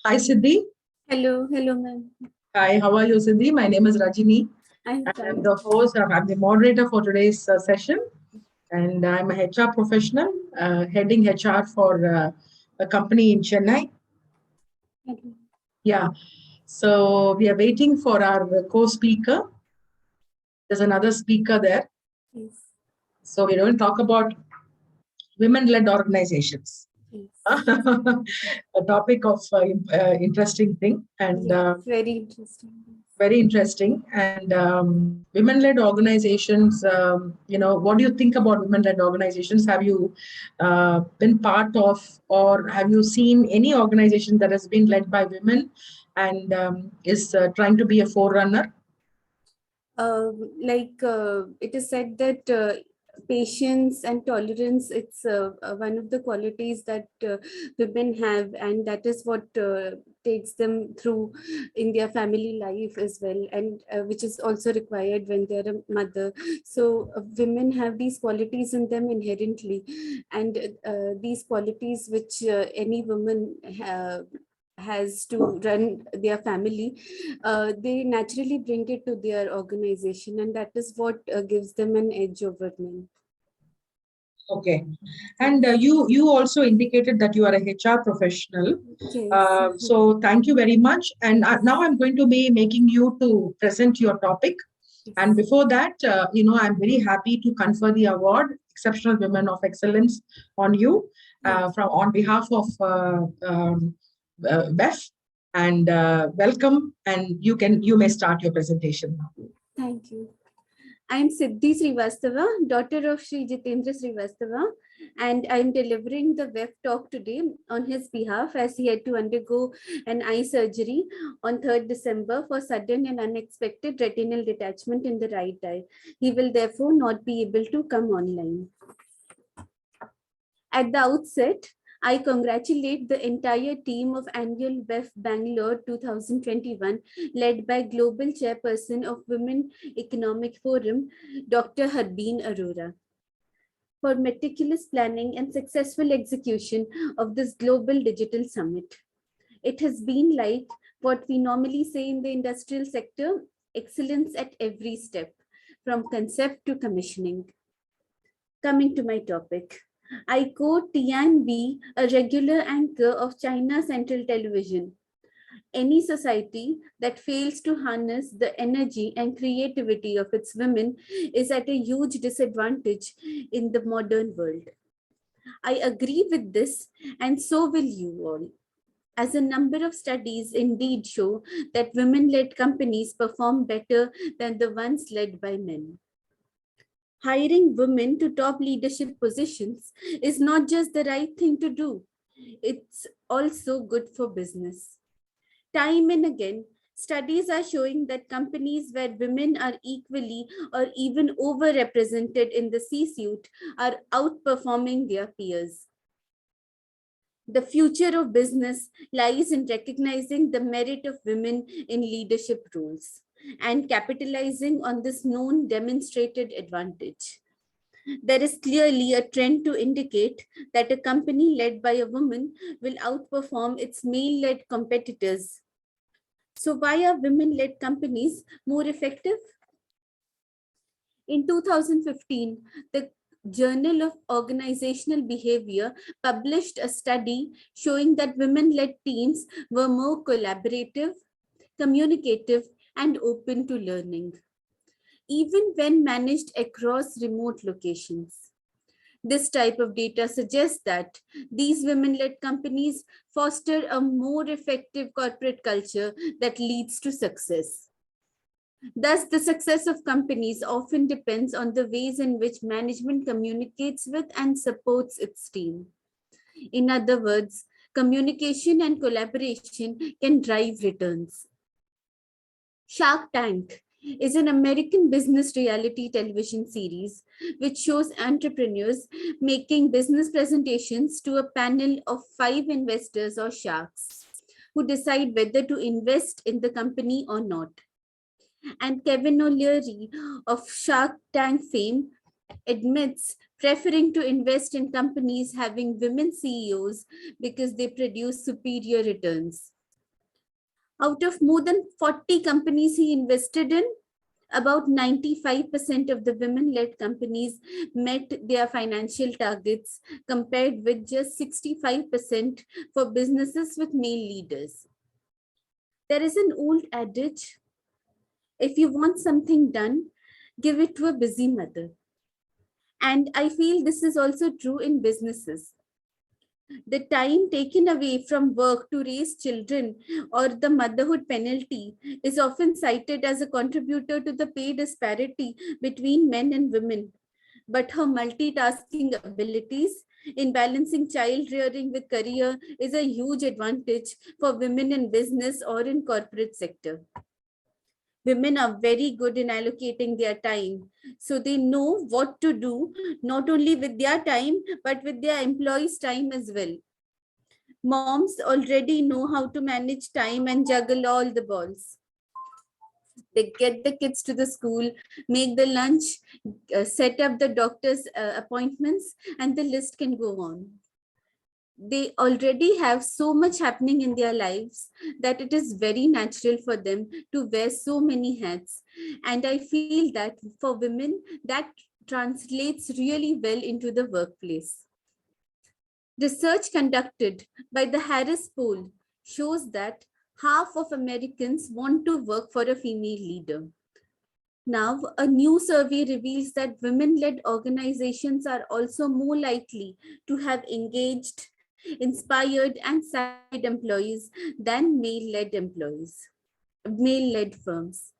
Hi, Siddhi. Hello, ma'am. Hi, how are you, Siddhi? My name is Rajini. I'm I'm fine. the host, I'm the moderator for today's session, and I'm a HR professional, heading HR for a company in Chennai. Hello. Yeah, so we are waiting for our co-speaker. There's another speaker there. Yes, So we're going to talk about women-led organizations. yes, A topic of interesting thing, and yes. Very interesting. very interesting. And women-led organizations, what do you think about women-led organizations? Have you been part of, or have you seen any organization that has been led by women and is trying to be a forerunner? It is said that patience and tolerance, it's one of the qualities that women have, and that is what takes them through in their family life as well, and which is also required when they're a mother. So women have these qualities in them inherently, and these qualities which any woman has to run their family, they naturally bring it to their organization, and that is what gives them an edge over men. Okay. And you also indicated that you are a HR professional. Yes. So thank you very much. And now I'm going to be making you to present your topic. And Yes. before that, I'm very happy to confer the award, Exceptional Women of Excellence, on you Thank from on behalf of BEF. And welcome. And you may start your presentation now. Thank you. I am Siddhi Srivastava, daughter of Sri Jitendra Srivastava, and I am delivering the web talk today on his behalf as he had to undergo an eye surgery on 3rd December for sudden and unexpected retinal detachment in the right eye. He will therefore not be able to come online. At the outset, I congratulate the entire team of annual BEF Bangalore 2021, led by Global Chairperson of Women Economic Forum, Dr. Harbeen Arora, for meticulous planning and successful execution of this global digital summit. It has been like what we normally say in the industrial sector, excellence at every step, from concept to commissioning. Coming to my topic, I quote Tian Bi, a regular anchor of China Central Television. Any society that fails to harness the energy and creativity of its women is at a huge disadvantage in the modern world. I agree with this, and so will you all. As a number of studies indeed show that women led companies perform better than the ones led by men. Hiring women to top leadership positions is not just the right thing to do, it's also good for business. Time and again, studies are showing that companies where women are equally or even overrepresented in the C suite are outperforming their peers. The future of business lies in recognizing the merit of women in leadership roles and capitalizing on this known demonstrated advantage. There is clearly a trend to indicate that a company led by a woman will outperform its male led competitors. So, why are women led companies more effective? In 2015, the Journal of Organizational Behavior published a study showing that women led teams were more collaborative, communicative, and open to learning, even when managed across remote locations. This type of data suggests that these women led companies foster a more effective corporate culture that leads to success. Thus, the success of companies often depends on the ways in which management communicates with and supports its team. In other words, communication and collaboration can drive returns. Shark Tank is an American business reality television series which shows entrepreneurs making business presentations to a panel of 5 investors or sharks who decide whether to invest in the company or not. And Kevin O'Leary of Shark Tank fame admits preferring to invest in companies having women CEOs because they produce superior returns. Out of more than 40 companies he invested in, about 95% of the women-led companies met their financial targets, compared with just 65% for businesses with male leaders. There is an old adage, if you want something done, give it to a busy mother. And I feel this is also true in businesses. The time taken away from work to raise children or the motherhood penalty is often cited as a contributor to the pay disparity between men and women. But her multitasking abilities in balancing child rearing with career is a huge advantage for women in business or in corporate sector. Women are very good in allocating their time. So they know what to do, not only with their time, but with their employees' time as well. Moms already know how to manage time and juggle all the balls. They get the kids to the school, make the lunch, set up the doctor's appointments, and the list can go on. They already have so much happening in their lives that it is very natural for them to wear so many hats. And I feel that for women, that translates really well into the workplace. Research conducted by the Harris Poll shows that half of Americans want to work for a female leader. Now, a new survey reveals that women-led organizations are also more likely to have engaged, inspired, and satisfied employees than male-led firms.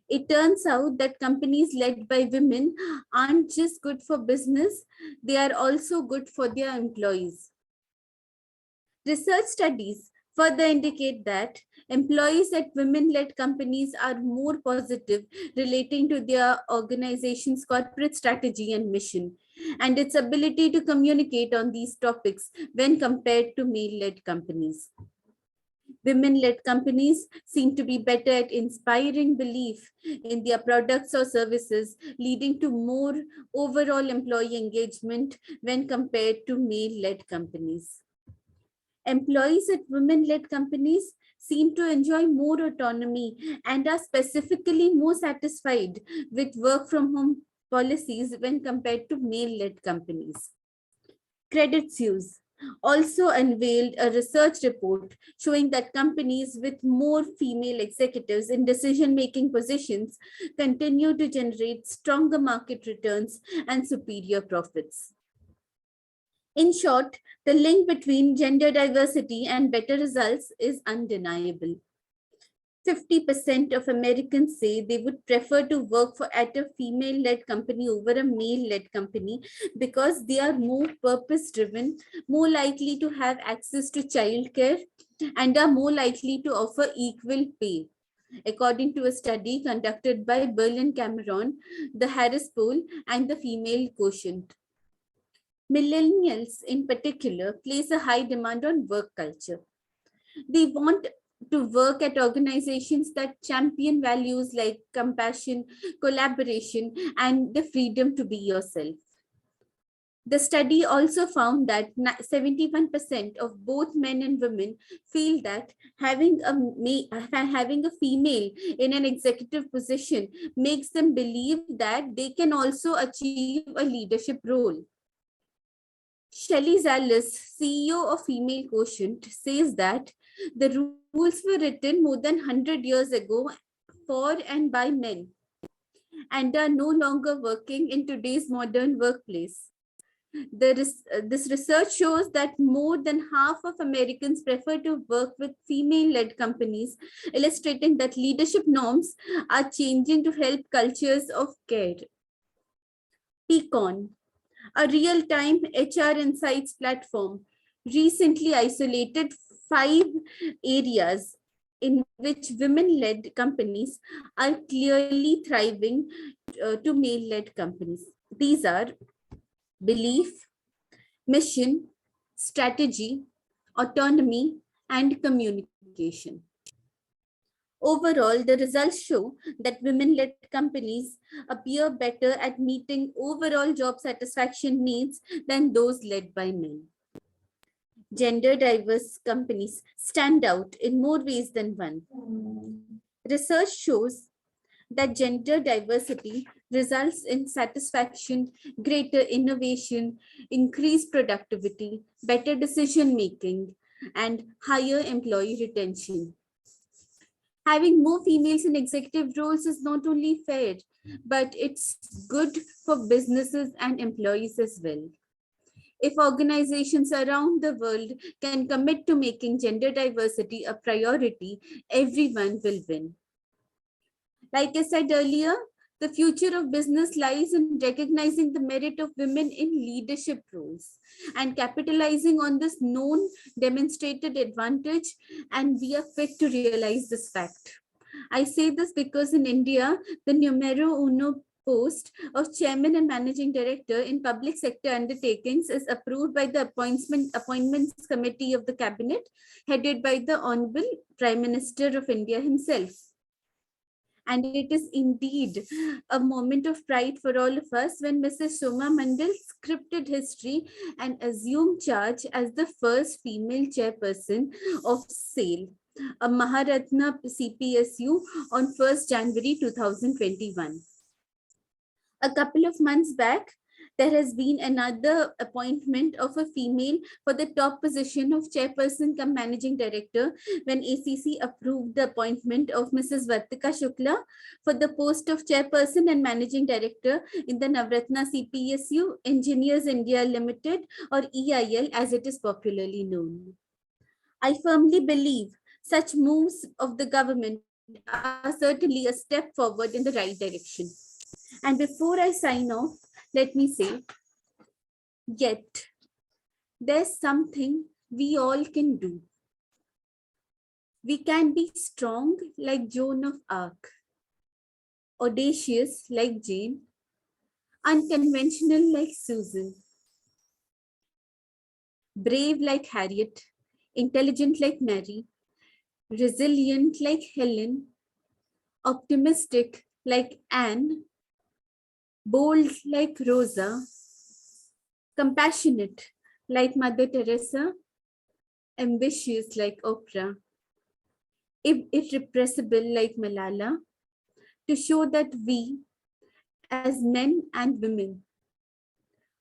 It turns out that companies led by women aren't just good for business, they are also good for their employees. Research studies further indicate that employees at women-led companies are more positive relating to their organization's corporate strategy and mission, and its ability to communicate on these topics when compared to male-led companies. Women-led companies seem to be better at inspiring belief in their products or services, leading to more overall employee engagement when compared to male-led companies. Employees at women-led companies seem to enjoy more autonomy and are specifically more satisfied with work-from-home policies when compared to male-led companies. Credit Suisse also unveiled a research report showing that companies with more female executives in decision-making positions continue to generate stronger market returns and superior profits. In short, the link between gender diversity and better results is undeniable. 50% of Americans say they would prefer to work at a female-led company over a male-led company because they are more purpose-driven, more likely to have access to childcare, and are more likely to offer equal pay, according to a study conducted by Berlin Cameron, the Harris Poll, and the Female Quotient. Millennials in particular place a high demand on work culture. They want to work at organizations that champion values like compassion, collaboration, and the freedom to be yourself. The study also found that 71% of both men and women feel that having a female in an executive position makes them believe that they can also achieve a leadership role. Shelley Zales, CEO of Female Quotient, says that the rules were written more than 100 years ago for and by men and are no longer working in today's modern workplace. This research shows that more than half of Americans prefer to work with female-led companies, illustrating that leadership norms are changing to help cultures of care. Peakon, a real-time HR insights platform, recently isolated 5 areas in which women-led companies are clearly thriving to male-led companies. These are belief, mission, strategy, autonomy, and communication. Overall, the results show that women-led companies appear better at meeting overall job satisfaction needs than those led by men. Gender diverse companies stand out in more ways than one. Research shows that gender diversity results in satisfaction, greater innovation, increased productivity, better decision making, and higher employee retention. Having more females in executive roles is not only fair, but it's good for businesses and employees as well. If organizations around the world can commit to making gender diversity a priority, everyone will win. Like I said earlier, the future of business lies in recognizing the merit of women in leadership roles and capitalizing on this known demonstrated advantage, and we are fit to realize this fact. I say this because in India, the numero uno post of chairman and managing director in public sector undertakings is approved by the appointments committee of the cabinet, headed by the Honorable Prime Minister of India himself. And it is indeed a moment of pride for all of us when Mrs. Soma Mandal scripted history and assumed charge as the first female chairperson of SAIL, a Maharatna CPSU, on 1st January 2021. A couple of months back, there has been another appointment of a female for the top position of chairperson cum managing director when ACC approved the appointment of Mrs. Vartika Shukla for the post of chairperson and managing director in the Navratna CPSU Engineers India Limited, or EIL as it is popularly known. I firmly believe such moves of the government are certainly a step forward in the right direction. And before I sign off, let me say, yet there's something we all can do. We can be strong like Joan of Arc, audacious like Jane, unconventional like Susan, brave like Harriet, intelligent like Mary, resilient like Helen, optimistic like Anne, bold like Rosa, compassionate like Mother Teresa, ambitious like Oprah, irrepressible like Malala, to show that we, as men and women,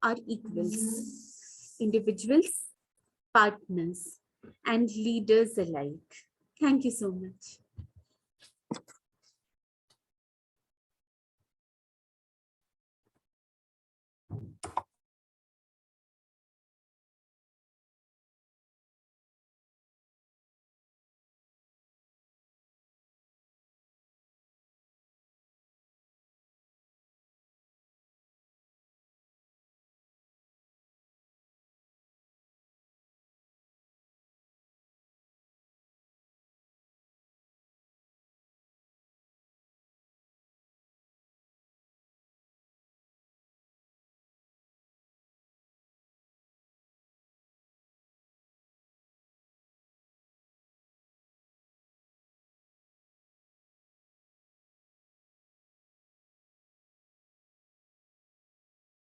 are equals, individuals, partners, and leaders alike. Thank you so much.